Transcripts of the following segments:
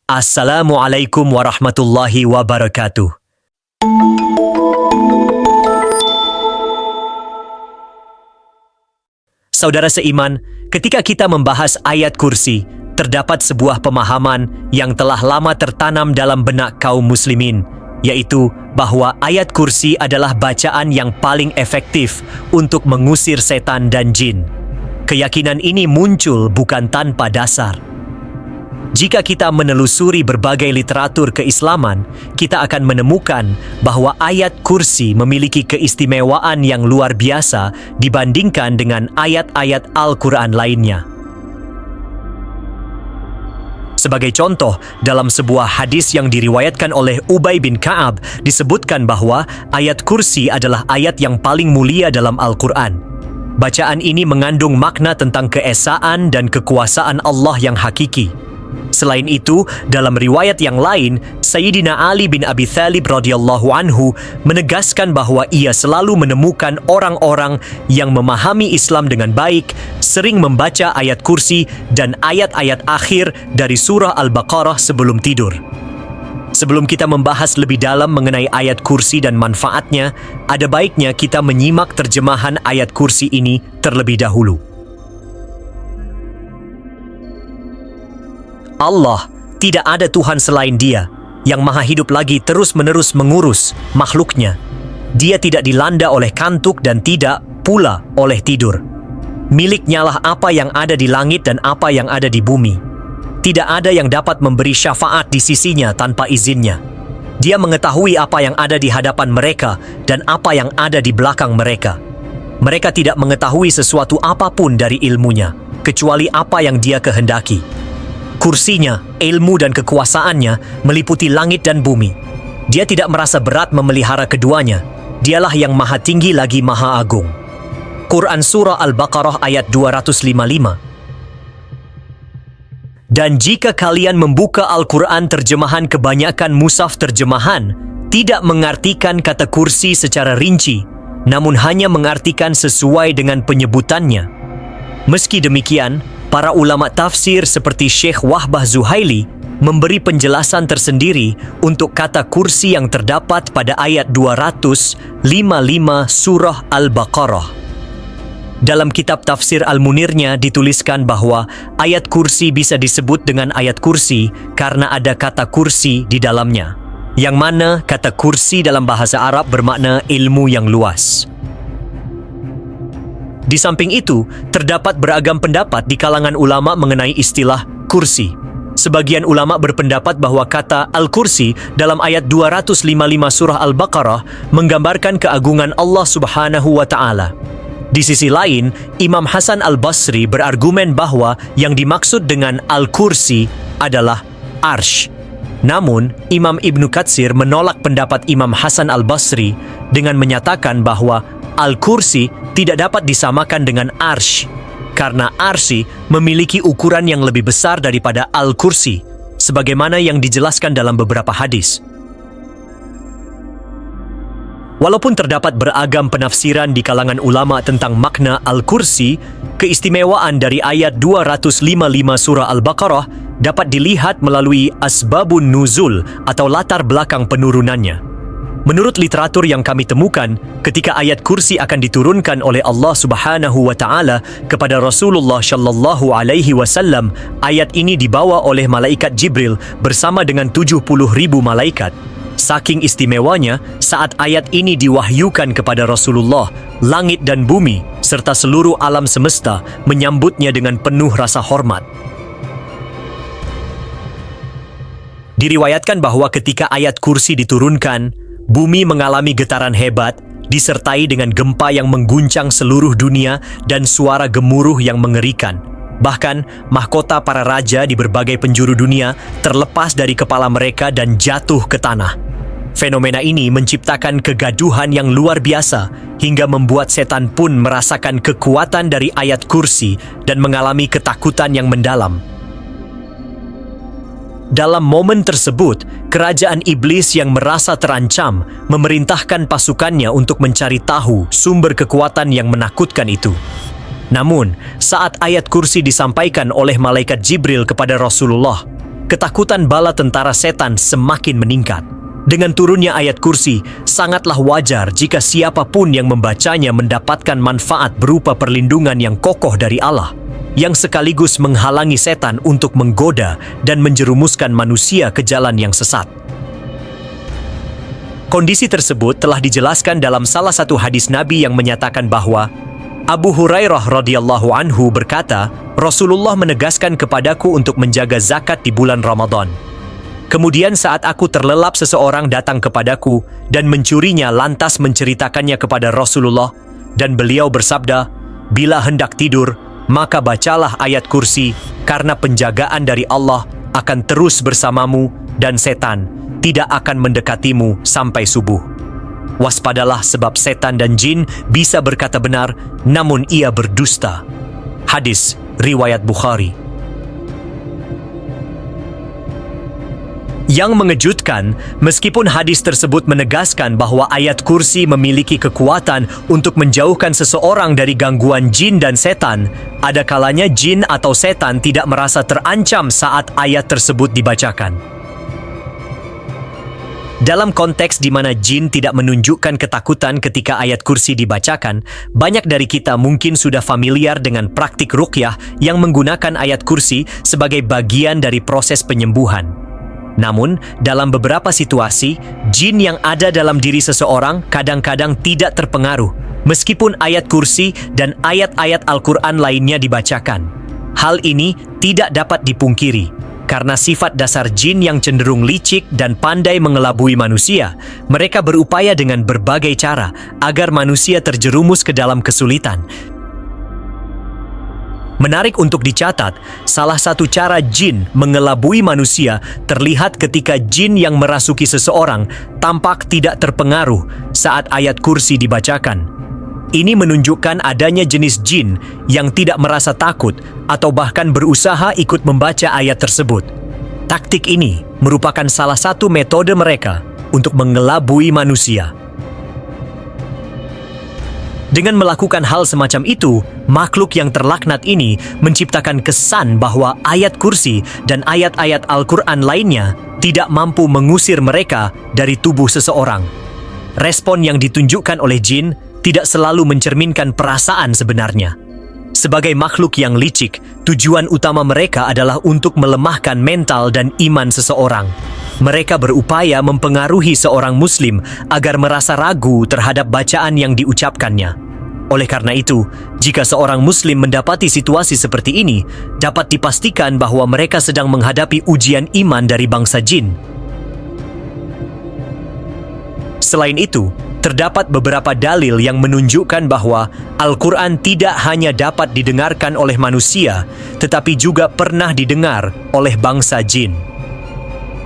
Assalamualaikum warahmatullahi wabarakatuh. Saudara seiman, ketika kita membahas ayat kursi, terdapat sebuah pemahaman yang telah lama tertanam dalam benak kaum muslimin, yaitu bahwa ayat kursi adalah bacaan yang paling efektif untuk mengusir setan dan jin. Keyakinan ini muncul bukan tanpa dasar. Jika kita menelusuri berbagai literatur keislaman, kita akan menemukan bahwa ayat kursi memiliki keistimewaan yang luar biasa dibandingkan dengan ayat-ayat Al-Quran lainnya. Sebagai contoh, dalam sebuah hadis yang diriwayatkan oleh Ubay bin Ka'ab, disebutkan bahwa ayat kursi adalah ayat yang paling mulia dalam Al-Quran. Bacaan ini mengandung makna tentang keesaan dan kekuasaan Allah yang hakiki. Selain itu, dalam riwayat yang lain, Sayyidina Ali bin Abi Thalib radhiyallahu anhu menegaskan bahwa ia selalu menemukan orang-orang yang memahami Islam dengan baik, sering membaca ayat kursi dan ayat-ayat akhir dari surah Al-Baqarah sebelum tidur. Sebelum kita membahas lebih dalam mengenai ayat kursi dan manfaatnya, ada baiknya kita menyimak terjemahan ayat kursi ini terlebih dahulu. Allah, tidak ada Tuhan selain Dia, yang maha hidup lagi terus-menerus mengurus makhluknya. Dia tidak dilanda oleh kantuk dan tidak pula oleh tidur. Miliknyalah apa yang ada di langit dan apa yang ada di bumi. Tidak ada yang dapat memberi syafaat di sisinya tanpa izinnya. Dia mengetahui apa yang ada di hadapan mereka dan apa yang ada di belakang mereka. Mereka tidak mengetahui sesuatu apapun dari ilmunya, kecuali apa yang Dia kehendaki. Kursinya, ilmu dan kekuasaannya meliputi langit dan bumi. Dia tidak merasa berat memelihara keduanya. Dialah yang maha tinggi lagi maha agung. Quran Surah Al-Baqarah ayat 255. Dan jika kalian membuka Al-Quran terjemahan kebanyakan mushaf terjemahan, tidak mengartikan kata kursi secara rinci, namun hanya mengartikan sesuai dengan penyebutannya. Meski demikian, para ulama tafsir seperti Syekh Wahbah Zuhaili memberi penjelasan tersendiri untuk kata kursi yang terdapat pada ayat 255 surah Al-Baqarah. Dalam kitab tafsir Al-Munirnya dituliskan bahwa ayat kursi bisa disebut dengan ayat kursi karena ada kata kursi di dalamnya, yang mana kata kursi dalam bahasa Arab bermakna ilmu yang luas. Di samping itu, terdapat beragam pendapat di kalangan ulama mengenai istilah kursi. Sebagian ulama berpendapat bahwa kata Al-Kursi dalam ayat 255 surah Al-Baqarah menggambarkan keagungan Allah Subhanahu wa Ta'ala. Di sisi lain, Imam Hasan Al-Basri berargumen bahwa yang dimaksud dengan Al-Kursi adalah Arsh. Namun, Imam Ibnu Katsir menolak pendapat Imam Hasan Al-Basri dengan menyatakan bahwa Al-Kursi tidak dapat disamakan dengan Arsh, karena Arsy memiliki ukuran yang lebih besar daripada Al-Kursi, sebagaimana yang dijelaskan dalam beberapa hadis. Walaupun terdapat beragam penafsiran di kalangan ulama tentang makna Al-Kursi, keistimewaan dari ayat 255 surah Al-Baqarah dapat dilihat melalui asbabun nuzul atau latar belakang penurunannya. Menurut literatur yang kami temukan, ketika ayat kursi akan diturunkan oleh Allah Subhanahu wa Ta'ala kepada Rasulullah Shallallahu Alaihi Wasallam, ayat ini dibawa oleh malaikat Jibril bersama dengan 70.000 malaikat. Saking istimewanya, saat ayat ini diwahyukan kepada Rasulullah, langit dan bumi serta seluruh alam semesta menyambutnya dengan penuh rasa hormat. Diriwayatkan bahwa ketika ayat kursi diturunkan, bumi mengalami getaran hebat, disertai dengan gempa yang mengguncang seluruh dunia dan suara gemuruh yang mengerikan. Bahkan, mahkota para raja di berbagai penjuru dunia terlepas dari kepala mereka dan jatuh ke tanah. Fenomena ini menciptakan kegaduhan yang luar biasa, hingga membuat setan pun merasakan kekuatan dari ayat kursi dan mengalami ketakutan yang mendalam. Dalam momen tersebut, kerajaan iblis yang merasa terancam memerintahkan pasukannya untuk mencari tahu sumber kekuatan yang menakutkan itu. Namun, saat ayat kursi disampaikan oleh malaikat Jibril kepada Rasulullah, ketakutan bala tentara setan semakin meningkat. Dengan turunnya ayat kursi, sangatlah wajar jika siapapun yang membacanya mendapatkan manfaat berupa perlindungan yang kokoh dari Allah, yang sekaligus menghalangi setan untuk menggoda dan menjerumuskan manusia ke jalan yang sesat. Kondisi tersebut telah dijelaskan dalam salah satu hadis Nabi yang menyatakan bahwa Abu Hurairah radhiyallahu anhu berkata, Rasulullah menegaskan kepadaku untuk menjaga zakat di bulan Ramadan. Kemudian saat aku terlelap, seseorang datang kepadaku dan mencurinya lantas menceritakannya kepada Rasulullah, dan beliau bersabda, bila hendak tidur, maka bacalah ayat kursi, karena penjagaan dari Allah akan terus bersamamu dan setan tidak akan mendekatimu sampai subuh. Waspadalah sebab setan dan jin bisa berkata benar, namun ia berdusta. Hadis riwayat Bukhari. Yang mengejutkan, meskipun hadis tersebut menegaskan bahwa ayat kursi memiliki kekuatan untuk menjauhkan seseorang dari gangguan jin dan setan, ada kalanya jin atau setan tidak merasa terancam saat ayat tersebut dibacakan. Dalam konteks di mana jin tidak menunjukkan ketakutan ketika ayat kursi dibacakan, banyak dari kita mungkin sudah familiar dengan praktik ruqyah yang menggunakan ayat kursi sebagai bagian dari proses penyembuhan. Namun, dalam beberapa situasi, jin yang ada dalam diri seseorang kadang-kadang tidak terpengaruh, meskipun ayat kursi dan ayat-ayat Al-Quran lainnya dibacakan. Hal ini tidak dapat dipungkiri, karena sifat dasar jin yang cenderung licik dan pandai mengelabui manusia. Mereka berupaya dengan berbagai cara agar manusia terjerumus ke dalam kesulitan. Menarik untuk dicatat, salah satu cara jin mengelabui manusia terlihat ketika jin yang merasuki seseorang tampak tidak terpengaruh saat ayat kursi dibacakan. Ini menunjukkan adanya jenis jin yang tidak merasa takut atau bahkan berusaha ikut membaca ayat tersebut. Taktik ini merupakan salah satu metode mereka untuk mengelabui manusia. Dengan melakukan hal semacam itu, makhluk yang terlaknat ini menciptakan kesan bahwa ayat kursi dan ayat-ayat Al-Quran lainnya tidak mampu mengusir mereka dari tubuh seseorang. Respon yang ditunjukkan oleh jin tidak selalu mencerminkan perasaan sebenarnya. Sebagai makhluk yang licik, tujuan utama mereka adalah untuk melemahkan mental dan iman seseorang. Mereka berupaya mempengaruhi seorang muslim agar merasa ragu terhadap bacaan yang diucapkannya. Oleh karena itu, jika seorang muslim mendapati situasi seperti ini, dapat dipastikan bahwa mereka sedang menghadapi ujian iman dari bangsa jin. Selain itu, terdapat beberapa dalil yang menunjukkan bahwa Al-Quran tidak hanya dapat didengarkan oleh manusia, tetapi juga pernah didengar oleh bangsa jin.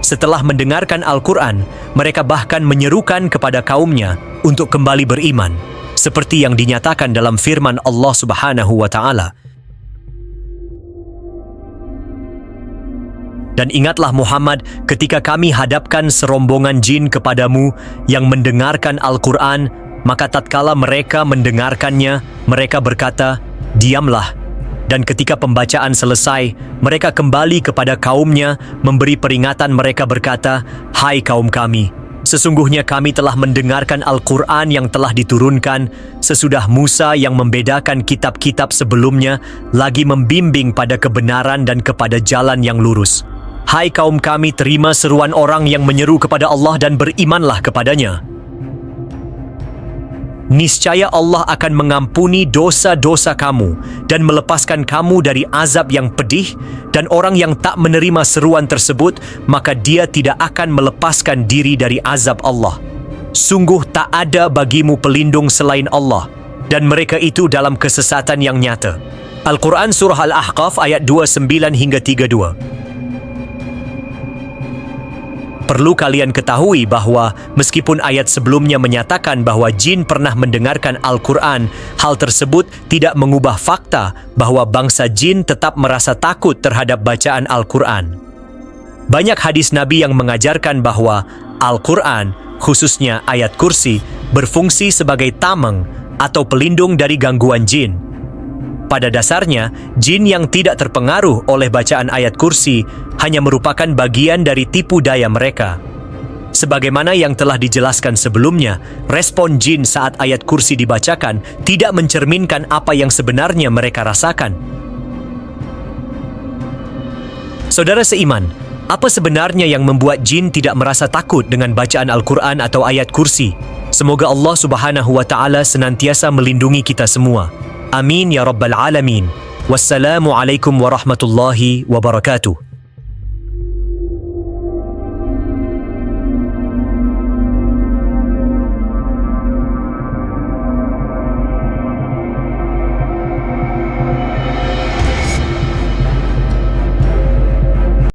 Setelah mendengarkan Al-Quran, mereka bahkan menyerukan kepada kaumnya untuk kembali beriman, seperti yang dinyatakan dalam firman Allah Subhanahu wa Ta'ala. Dan ingatlah Muhammad ketika kami hadapkan serombongan jin kepadamu yang mendengarkan Al-Quran, maka tatkala mereka mendengarkannya, mereka berkata, diamlah. Dan ketika pembacaan selesai, mereka kembali kepada kaumnya, memberi peringatan. Mereka berkata, hai kaum kami, sesungguhnya kami telah mendengarkan Al-Quran yang telah diturunkan sesudah Musa yang membedakan kitab-kitab sebelumnya, lagi membimbing pada kebenaran dan kepada jalan yang lurus. Hai kaum kami, terima seruan orang yang menyeru kepada Allah dan berimanlah kepadanya. Niscaya Allah akan mengampuni dosa-dosa kamu dan melepaskan kamu dari azab yang pedih, dan orang yang tak menerima seruan tersebut, maka dia tidak akan melepaskan diri dari azab Allah. Sungguh tak ada bagimu pelindung selain Allah, dan mereka itu dalam kesesatan yang nyata. Al-Quran Surah Al-Ahqaf ayat 29 hingga 32. Perlu kalian ketahui bahwa meskipun ayat sebelumnya menyatakan bahwa jin pernah mendengarkan Al-Quran, hal tersebut tidak mengubah fakta bahwa bangsa jin tetap merasa takut terhadap bacaan Al-Quran. Banyak hadis Nabi yang mengajarkan bahwa Al-Quran, khususnya ayat kursi, berfungsi sebagai tameng atau pelindung dari gangguan jin. Pada dasarnya, jin yang tidak terpengaruh oleh bacaan ayat kursi hanya merupakan bagian dari tipu daya mereka. Sebagaimana yang telah dijelaskan sebelumnya, respon jin saat ayat kursi dibacakan tidak mencerminkan apa yang sebenarnya mereka rasakan. Saudara seiman, apa sebenarnya yang membuat jin tidak merasa takut dengan bacaan Al-Quran atau ayat kursi? Semoga Allah Subhanahu wa Ta'ala senantiasa melindungi kita semua. Amin ya Rabbal Alamin. Wassalamualaikum warahmatullahi wabarakatuh.